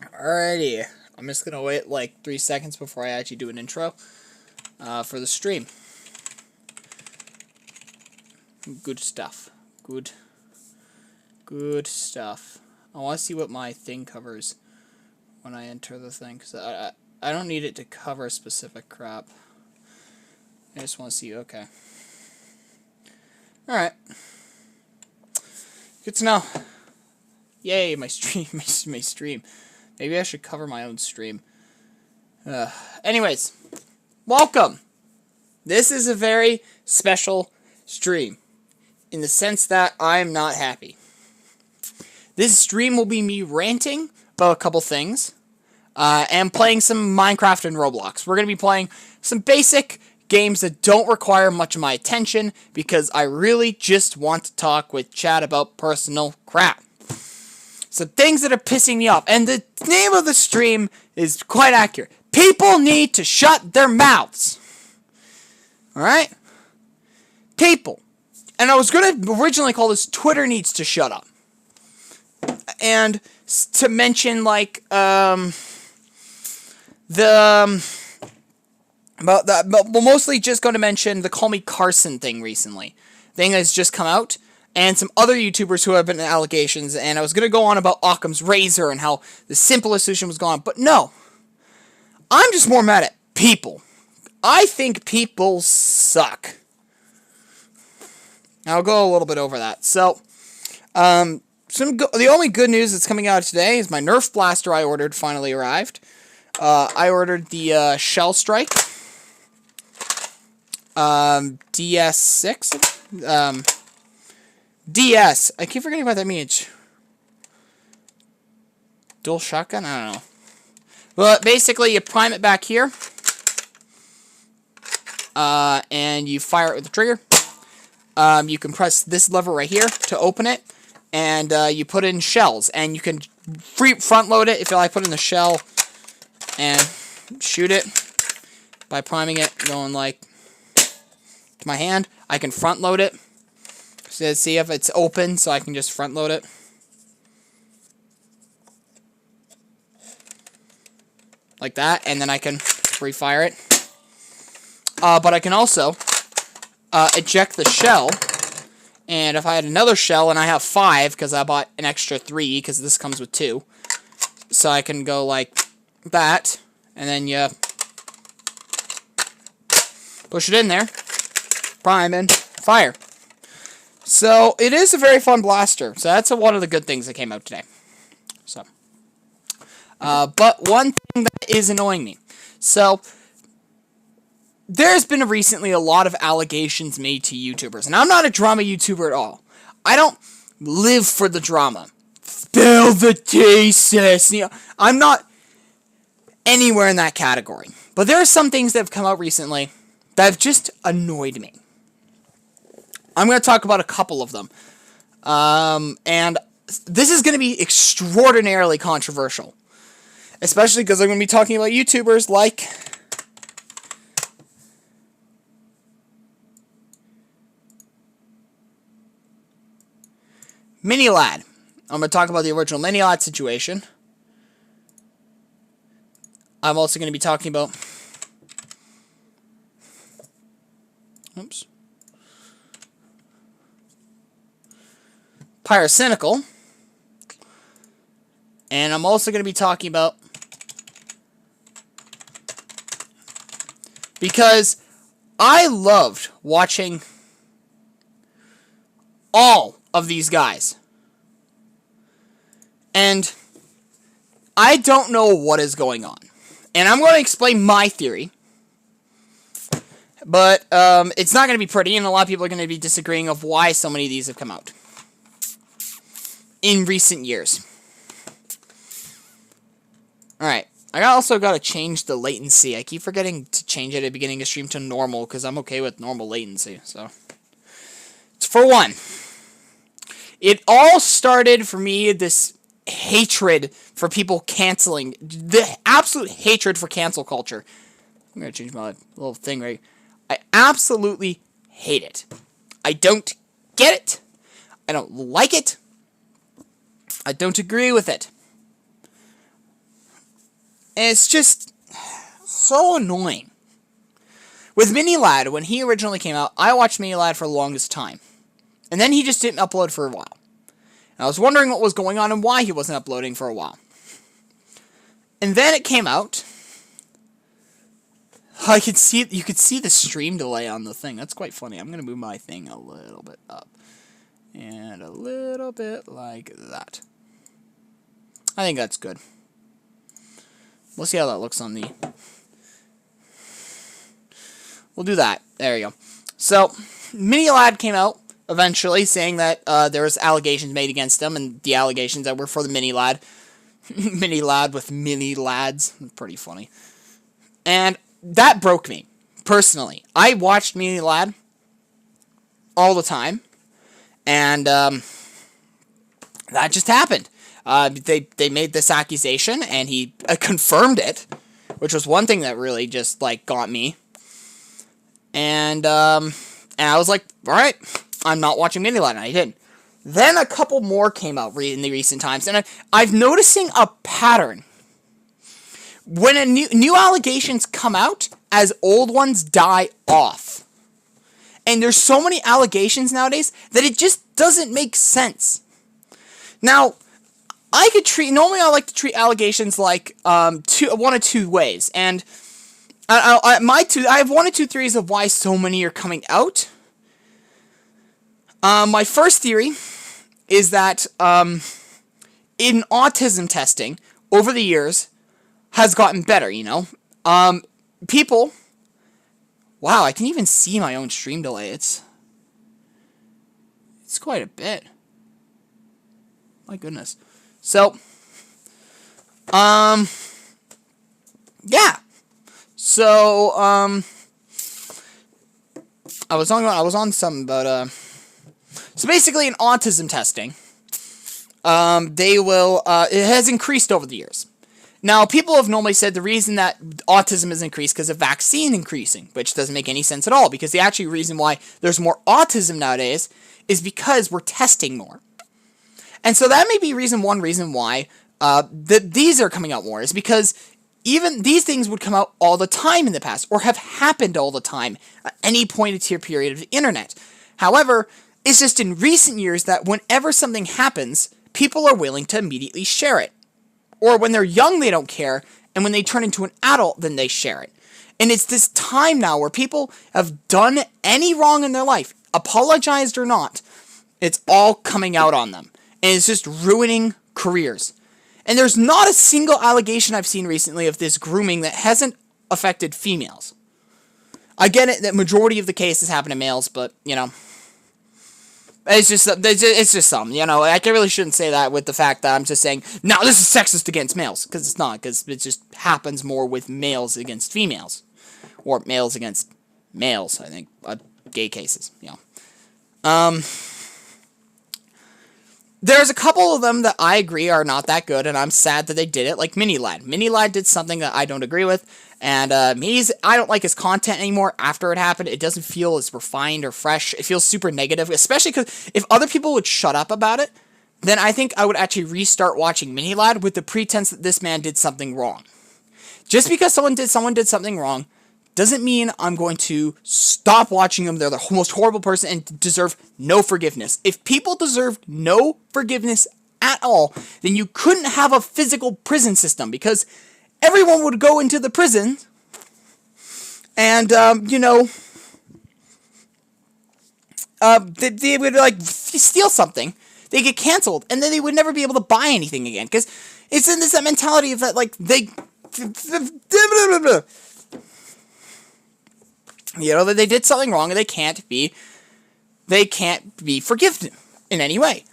Alrighty, I'm just gonna wait like 3 seconds before I actually do an intro for the stream. Good stuff. Good stuff. I want to see what my thing covers when I enter the thing, because I don't need it to cover specific crap. I just want to see, okay. Alright. Good to know. Yay, my stream, my stream. Maybe I should cover my own stream. Anyways, welcome. This is a very special stream, in the sense that I'm not happy. This stream will be me ranting about a couple things, and playing some Minecraft and Roblox. We're going to be playing some basic games that don't require much of my attention, because I really just want to talk with chat about personal crap. So things that are pissing me off. And the name of the stream is quite accurate. People need to shut their mouths. Alright? People. And I was going to originally call this Twitter Needs to Shut Up. And to mention, like, but mostly just going to mention the Call Me Carson thing recently. Thing has just come out. And some other YouTubers who have been in allegations, and I was going to go on about Occam's razor and how the simplest solution was gone, but no. I'm just more mad at people. I think people suck. I'll go a little bit over that. So, the only good news that's coming out today is my Nerf blaster I ordered finally arrived. I ordered the Shell Strike DS6. DS. I keep forgetting what that means. Dual shotgun? I don't know. But basically, you prime it back here. And you fire it with the trigger. You can press this lever right here to open it. And you put in shells. And you can front load it if you like, put in the shell. And shoot it by priming it, going like to my hand. I can front load it. So see if it's open, so I can just front load it. Like that, and then I can refire it. But I can also eject the shell, and if I had another shell, and I have 5, because I bought an extra 3, because this comes with 2, so I can go like that, and then you push it in there, prime, and fire. So, it is a very fun blaster. So, that's one of the good things that came out today. So, but one thing that is annoying me. So, there's been recently a lot of allegations made to YouTubers. And I'm not a drama YouTuber at all. I don't live for the drama. Spill the tea, sis. You know, I'm not anywhere in that category. But there are some things that have come out recently that have just annoyed me. I'm going to talk about a couple of them. And this is going to be extraordinarily controversial. Especially because I'm going to be talking about YouTubers like Minilad. I'm going to talk about the original Minilad situation. I'm also going to be talking about... Oops. Pyrocynical. And I'm also going to be talking about... Because I loved watching all of these guys. And I don't know what is going on. And I'm going to explain my theory. But it's not going to be pretty, and a lot of people are going to be disagreeing of why so many of these have come out in recent years. Alright, I also got to change the latency. I keep forgetting to change it at the beginning of stream to normal, because I'm okay with normal latency. So, it's for one. It all started for me, this hatred for people canceling, the absolute hatred for cancel culture. I'm going to change my little thing right. I absolutely hate it. I don't get it. I don't like it. I don't agree with it. And it's just so annoying. With Mini Lad, when he originally came out, I watched Mini Lad for the longest time. And then he just didn't upload for a while. And I was wondering what was going on and why he wasn't uploading for a while. And then it came out. You could see the stream delay on the thing. That's quite funny. I'm going to move my thing a little bit up. And a little bit like that. I think that's good. We'll see how that looks on the... We'll do that. There you go. So, Mini Lad came out eventually saying that there was allegations made against him, and the allegations that were for the Mini Lad. Mini Lad with mini lads. Pretty funny. And that broke me, personally. I watched Mini Lad all the time, and that just happened. They made this accusation, and he confirmed it, which was one thing that really just, like, got me. And I was like, alright, I'm not watching Mini Lad, and I didn't. Then a couple more came out in the recent times, and I've noticing a pattern. When new allegations come out, as old ones die off. And there's so many allegations nowadays that it just doesn't make sense. Now, normally I like to treat allegations like one of two ways, and I have one or two theories of why so many are coming out. My first theory is that in autism testing over the years has gotten better, you know. People... Wow, I can even see my own stream delay. It's quite a bit. My goodness. So, yeah. So, I was on something about, so basically in autism testing, it has increased over the years. Now, people have normally said the reason that autism has increased because of vaccine increasing, which doesn't make any sense at all, because the actual reason why there's more autism nowadays is because we're testing more. And so that may be one reason why these are coming out more, is because even these things would come out all the time in the past, or have happened all the time at any pointed period of the internet. However, it's just in recent years that whenever something happens, people are willing to immediately share it. Or when they're young, they don't care, and when they turn into an adult, then they share it. And it's this time now where people have done any wrong in their life, apologized or not, it's all coming out on them. And it's just ruining careers. And there's not a single allegation I've seen recently of this grooming that hasn't affected females. I get it that majority of the cases happen to males, but, you know... It's just something, you know, I really shouldn't say that with the fact that I'm just saying, no, this is sexist against males, because it's not, because it just happens more with males against females, or males against males, I think, gay cases, you know. There's a couple of them that I agree are not that good, and I'm sad that they did it, like Mini Lad. Mini Lad did something that I don't agree with, and I don't like his content anymore after it happened. It doesn't feel as refined or fresh. It feels super negative, especially because if other people would shut up about it, then I think I would actually restart watching Mini Lad with the pretense that this man did something wrong. Just because someone did something wrong doesn't mean I'm going to stop watching them. They're the most horrible person and deserve no forgiveness. If people deserved no forgiveness at all, then you couldn't have a physical prison system, because everyone would go into the prison and, you know, they would, like, steal something. They get canceled, and then they would never be able to buy anything again, because it's in this mentality of that, like, you know, that they did something wrong and they can't be forgiven in any way.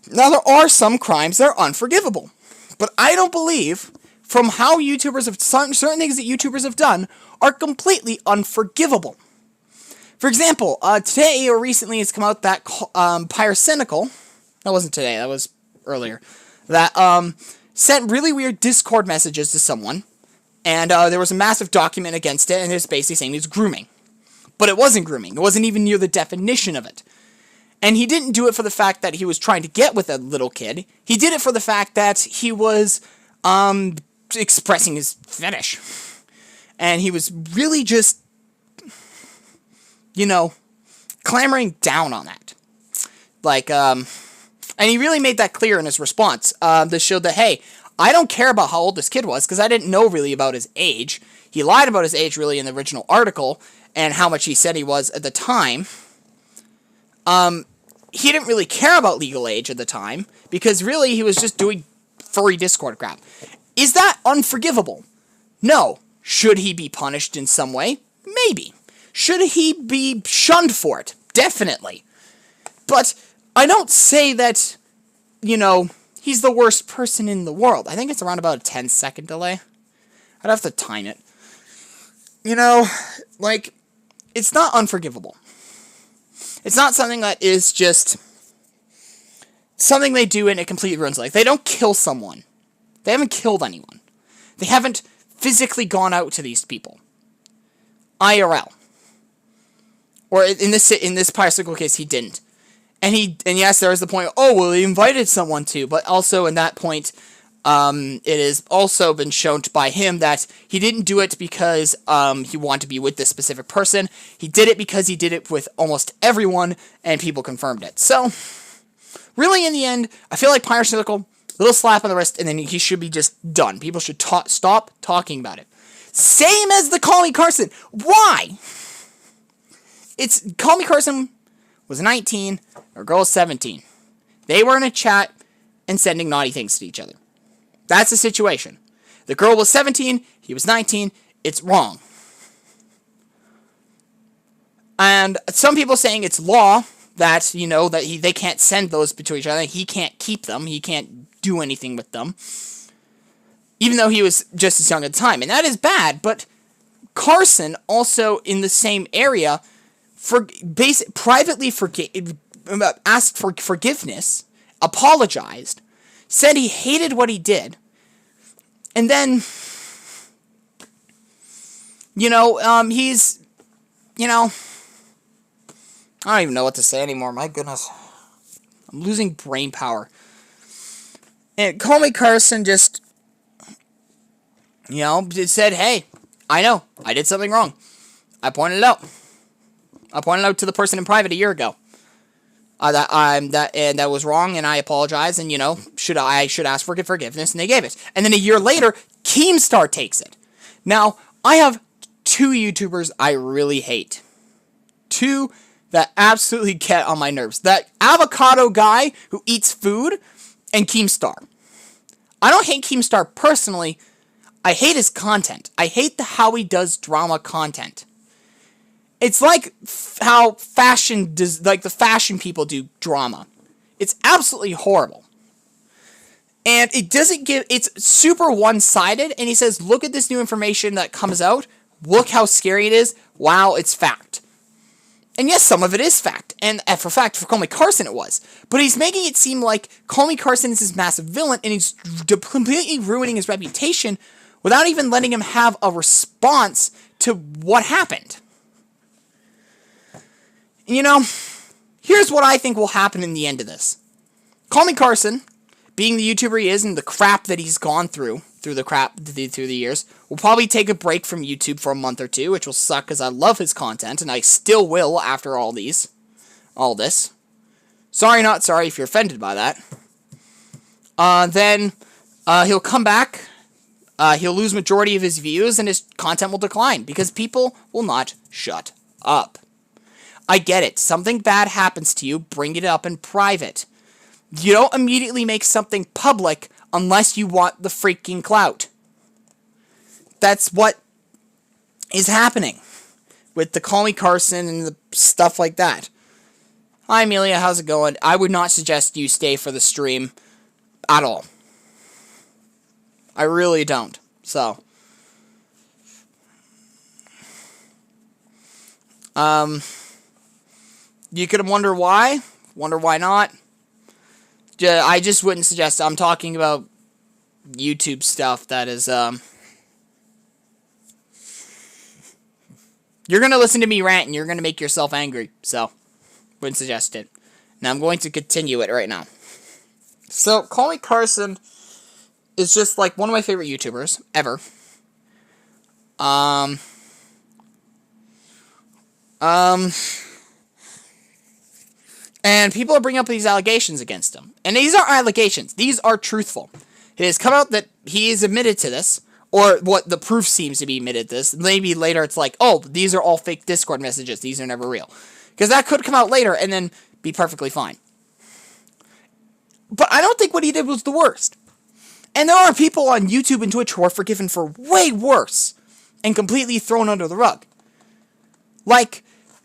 Now, there are some crimes that are unforgivable, but I don't believe, from how YouTubers have, certain things that YouTubers have done are completely unforgivable. For example, today or recently it's come out that Pyrocynical, that wasn't today, that was earlier, that sent really weird Discord messages to someone, and there was a massive document against it, and it was basically saying it was grooming. But it wasn't grooming. It wasn't even near the definition of it. And he didn't do it for the fact that he was trying to get with a little kid. He did it for the fact that he was expressing his fetish. And he was really just, clamoring down on that. And he really made that clear in his response. That showed that, hey, I don't care about how old this kid was, because I didn't know really about his age. He lied about his age, really, in the original article, and how much he said he was at the time. He didn't really care about legal age at the time, because really he was just doing furry Discord crap. Is that unforgivable? No. Should he be punished in some way? Maybe. Should he be shunned for it? Definitely. But I don't say that, he's the worst person in the world. I think it's around about a 10-second delay. I'd have to time it. It's not unforgivable. It's not something that is just something they do and it completely ruins life. They don't kill someone. They haven't killed anyone. They haven't physically gone out to these people. IRL. Or in this Pirate case, he didn't. And yes, there is the point, he invited someone to, but also in that point, it has also been shown by him that he didn't do it because he wanted to be with this specific person. He did it because he did it with almost everyone, and people confirmed it. So, really, in the end, I feel like Pirate little slap on the wrist, and then he should be just done. People should stop talking about it. Same as the Call Me Carson. Why? Call Me Carson was 19, or girl was 17. They were in a chat and sending naughty things to each other. That's the situation. The girl was 17, he was 19, it's wrong. And some people saying it's law that, they can't send those between each other, he can't keep them, he can't do anything with them. Even though he was just as young at the time. And that is bad, but Carson, also in the same area, privately asked for forgiveness, apologized, said he hated what he did, and then, he's, I don't even know what to say anymore, my goodness. I'm losing brain power. And Call Me Carson just, said, hey, I know, I did something wrong. I pointed it out. I pointed it out to the person in private a year ago. That was wrong, and I apologize, and, should ask for forgiveness, and they gave it. And then a year later, Keemstar takes it. Now, I have two YouTubers I really hate. Two that absolutely get on my nerves. That avocado guy who eats food, and Keemstar. I don't hate Keemstar personally. I hate his content. I hate how he does drama content. It's like how the fashion people do drama. It's absolutely horrible. And it's super one-sided, and he says, look at this new information that comes out, look how scary it is, wow, it's fact. And yes, some of it is fact, and for fact, for Call Me Carson it was. But he's making it seem like Call Me Carson is this massive villain, and he's completely ruining his reputation without even letting him have a response to what happened. Here's what I think will happen in the end of this. Call Me Carson, being the YouTuber he is and the crap that he's gone through the years, will probably take a break from YouTube for a month or two, which will suck because I love his content, and I still will after all this. Sorry, not sorry if you're offended by that. Then he'll come back, he'll lose majority of his views, and his content will decline, because people will not shut up. I get it. Something bad happens to you, bring it up in private. You don't immediately make something public unless you want the freaking clout. That's what is happening with the Call Me Carson and the stuff like that. Hi, Amelia. How's it going? I would not suggest you stay for the stream at all. I really don't. So, you could wonder why. Wonder why not. I just wouldn't suggest. I'm talking about YouTube stuff that is, you're going to listen to me rant and you're going to make yourself angry. So, wouldn't suggest it. Now, I'm going to continue it right now. So, Call Me Carson is just like one of my favorite YouTubers ever. Um, and people are bringing up these allegations against him. And these aren't allegations. These are truthful. It has come out that he is admitted to this, or what the proof seems to be admitted to this. Maybe later it's like, oh, these are all fake Discord messages. These are never real. Because that could come out later and then be perfectly fine. But I don't think what he did was the worst. And there are people on YouTube and Twitch who are forgiven for way worse and completely thrown under the rug. Like,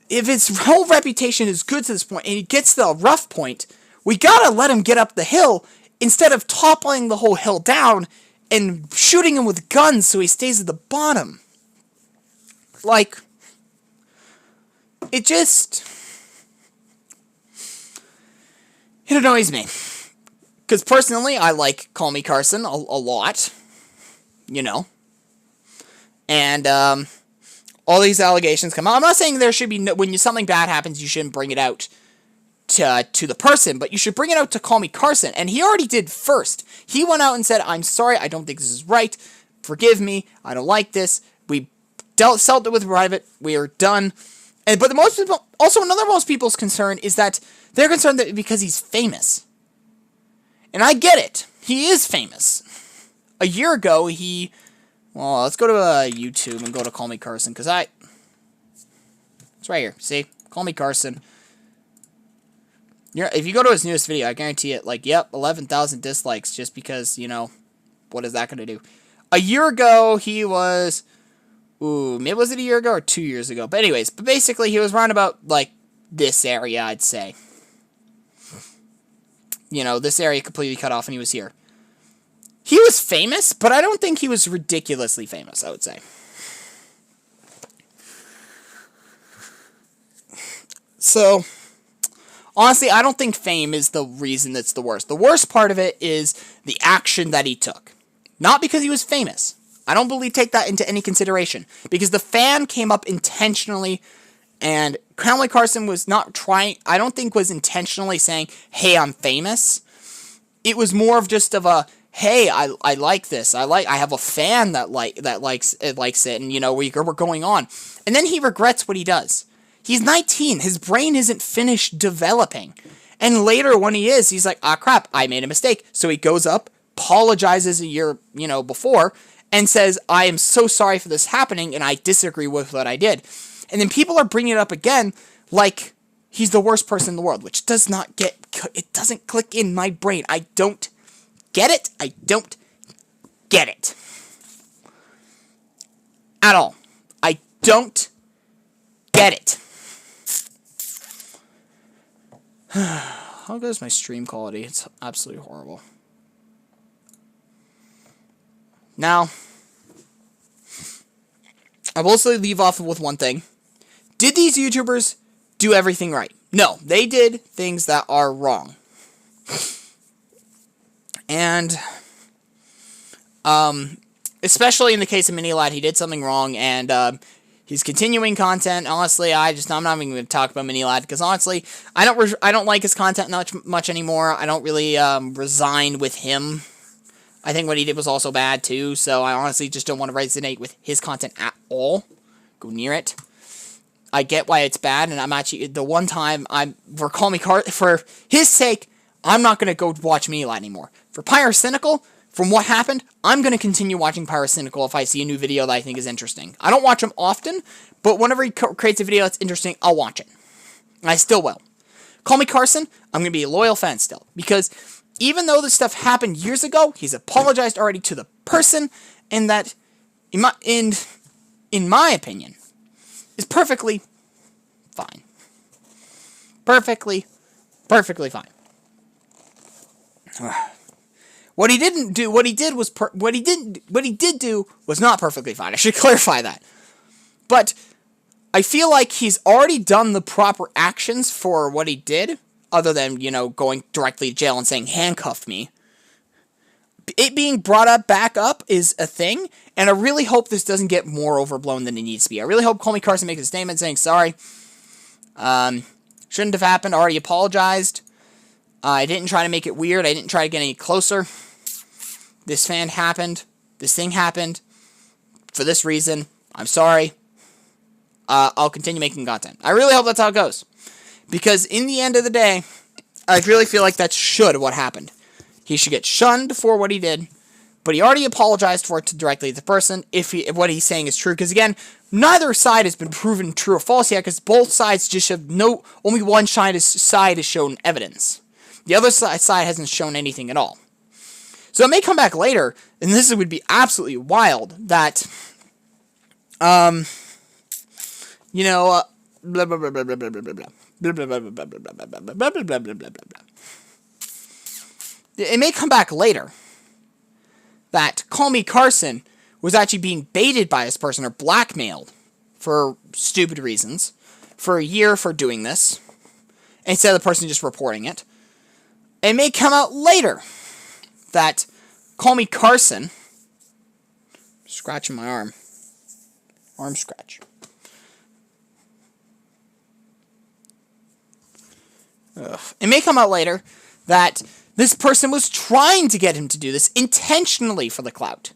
if his whole reputation is good to this point and he gets to the rough point, we gotta let him get up the hill instead of toppling the whole hill down and shooting him with guns so he stays at the bottom. Like, it just... it annoys me. Because personally, I like Call Me Carson a lot. You know. And, all these allegations come out. I'm not saying there should be no, when something bad happens, you shouldn't bring it out to the person, but you should bring it out to Call Me Carson. And he already did first. He went out and said, I'm sorry, I don't think this is right. Forgive me, I don't like this. We settled it with Private. We are done. But the most people, also another most people's concern is that they're concerned that because he's famous. And I get it. He is famous. A year ago, well, let's go to YouTube and go to Call Me Carson, because it's right here, see? Call Me Carson. If you go to his newest video, I guarantee it, like, yep, 11,000 dislikes, just because, you know, what is that going to do? A year ago, he was, maybe was it a year ago or 2 years ago? But anyways, basically, he was around about, like, this area, I'd say. You know, this area completely cut off, and he was here. He was famous, but I don't think he was ridiculously famous, I would say. So, honestly, I don't think fame is the reason that's the worst. The worst part of it is the action that he took. Not because he was famous. I don't take that into any consideration. Because the fan came up intentionally, and Call Me Carson was not trying, I don't think was intentionally saying, hey, I'm famous. It was more of just of a, hey, I like this. I have a fan that likes it, and you know, we're going on. And then he regrets what he does. He's 19. His brain isn't finished developing. And later when he is, he's like, ah, crap, I made a mistake. So he goes up, apologizes a year, before, and says, I am so sorry for this happening, and I disagree with what I did. And then people are bringing it up again like he's the worst person in the world, which it doesn't click in my brain. I don't get it. I don't get it. At all. I don't get it. How good is my stream quality? It's absolutely horrible. Now, I will also leave off with one thing. Did these YouTubers do everything right? No, they did things that are wrong. And, especially in the case of Minilad, he did something wrong, and, he's continuing content. Honestly, I'm not even going to talk about Minilad, because honestly, I don't like his content much anymore. I don't really, resign with him. I think what he did was also bad, too, so I honestly just don't want to resonate with his content at all. Go near it. I get why it's bad, and I'm actually, the one time for his sake, I'm not going to go watch Minilad anymore. For Pyrocynical, from what happened, I'm going to continue watching Pyrocynical if I see a new video that I think is interesting. I don't watch him often, but whenever he creates a video that's interesting, I'll watch it. And I still will. Call Me Carson, I'm going to be a loyal fan still, because even though this stuff happened years ago, he's apologized already to the person, and that, in my opinion, is perfectly fine. Perfectly fine. What he did do was not perfectly fine. I should clarify that. But I feel like he's already done the proper actions for what he did, other than, going directly to jail and saying, handcuff me. It being brought back up is a thing, and I really hope this doesn't get more overblown than it needs to be. I really hope Call Me Carson makes a statement saying, sorry, shouldn't have happened, I already apologized. I didn't try to make it weird, I didn't try to get any closer. this fan happened, this thing happened, for this reason, I'm sorry, I'll continue making content. I really hope that's how it goes. Because in the end of the day, I really feel like that's what happened. He should get shunned for what he did, but he already apologized for it directly to the person if what he's saying is true. Because again, neither side has been proven true or false yet, because both sides just have only one side has shown evidence. The other side hasn't shown anything at all. So it may come back later, and this would be absolutely wild, that, you know, blah, blah, blah, blah, blah, blah, blah, blah, blah. It may come back later that Call Me Carson was actually being baited by this person or blackmailed for stupid reasons for a year for doing this instead of the person just reporting it. It may come out later that Call Me Carson, scratching my arm scratch. It may come out later that this person was trying to get him to do this intentionally for the clout.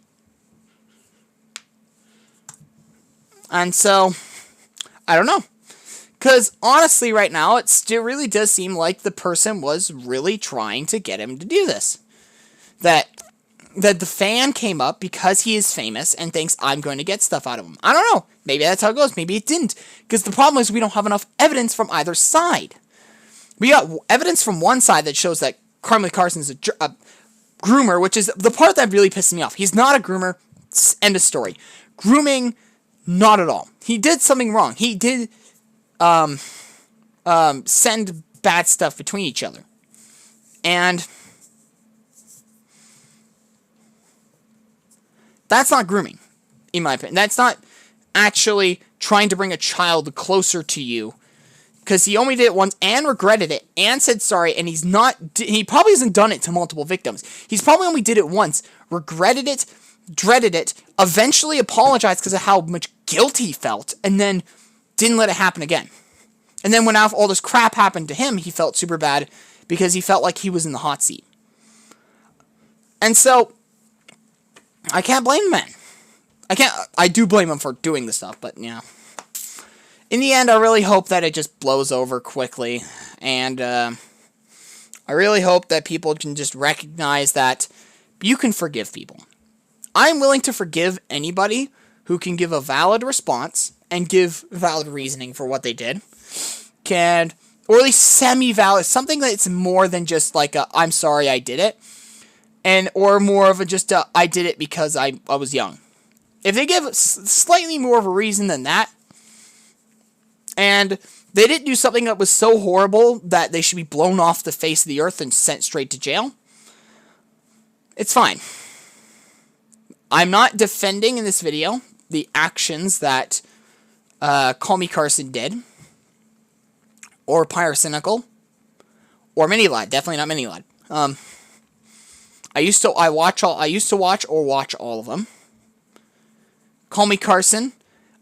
And so, I don't know. Because honestly, right now, it still really does seem like the person was really trying to get him to do this. That the fan came up because he is famous and thinks I'm going to get stuff out of him. I don't know. Maybe that's how it goes. Maybe it didn't. Because the problem is we don't have enough evidence from either side. We got evidence from one side that shows that Call Me Carson is a groomer, which is the part that really pisses me off. He's not a groomer. End of story. Grooming, not at all. He did something wrong. He did send bad stuff between each other. And that's not grooming, in my opinion. That's not actually trying to bring a child closer to you. Because he only did it once and regretted it and said sorry, and he probably hasn't done it to multiple victims. He's probably only did it once, regretted it, dreaded it, eventually apologized because of how much guilt he felt, and then didn't let it happen again. And then when all this crap happened to him, he felt super bad because he felt like he was in the hot seat. And so, I can't blame the man. I do blame him for doing this stuff, but yeah. In the end, I really hope that it just blows over quickly, and I really hope that people can just recognize that you can forgive people. I'm willing to forgive anybody who can give a valid response and give valid reasoning for what they did, or at least semi-valid, something that's more than just like a, I'm sorry I did it, or more of a just a, I did it because I was young. If they give slightly more of a reason than that, and they didn't do something that was so horrible that they should be blown off the face of the earth and sent straight to jail, it's fine. I'm not defending in this video the actions that Call Me Carson did, or Pyrocynical, or Minilad. Definitely not Minilad. I used to watch all of them. Call Me Carson.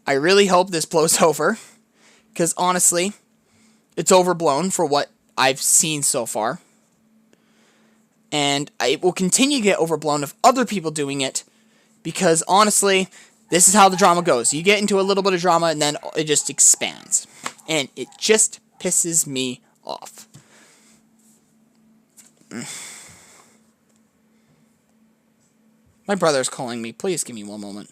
I really hope this blows over. Because honestly, it's overblown for what I've seen so far. And it will continue to get overblown of other people doing it. Because honestly, this is how the drama goes. You get into a little bit of drama and then it just expands. And it just pisses me off. My brother's calling me. Please give me one moment.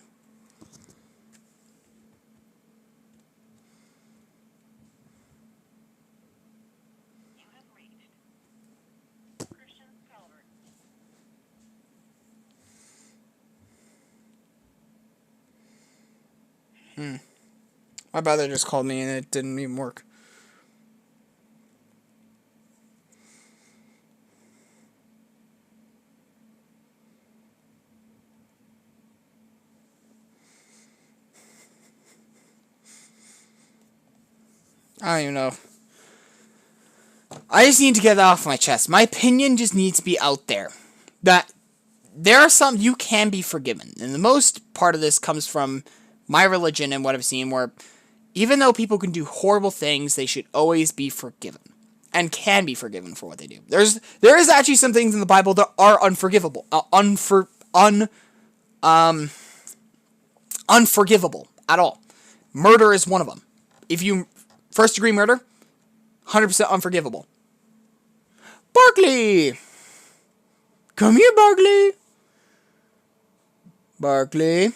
My brother just called me and it didn't even work. I don't even know. I just need to get that off my chest. My opinion just needs to be out there. That there are some you can be forgiven. And the most part of this comes from my religion and what I've seen, where even though people can do horrible things, they should always be forgiven. And can be forgiven for what they do. There is actually some things in the Bible that are unforgivable. unforgivable at all. Murder is one of them. If you first degree murder, 100% unforgivable. Barkley! Come here, Barkley! Barkley.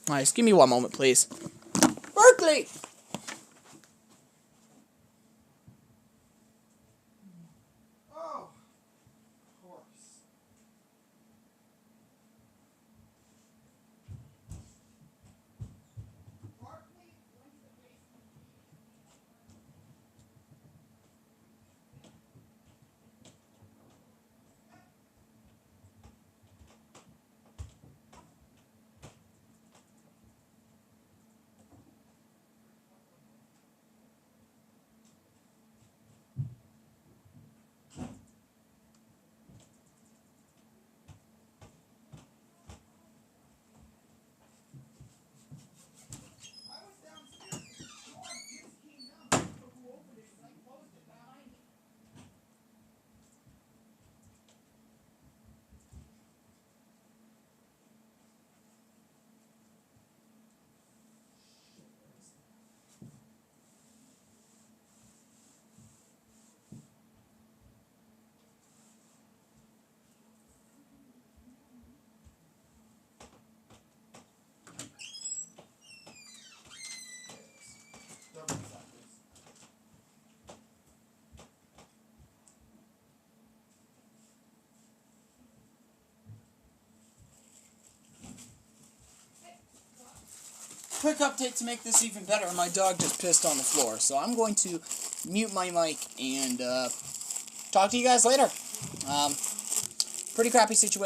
Alright, just give me one moment, please. Barkley! Oh, of course. Quick update to make this even better. My dog just pissed on the floor, so I'm going to mute my mic and talk to you guys later. Pretty crappy situation.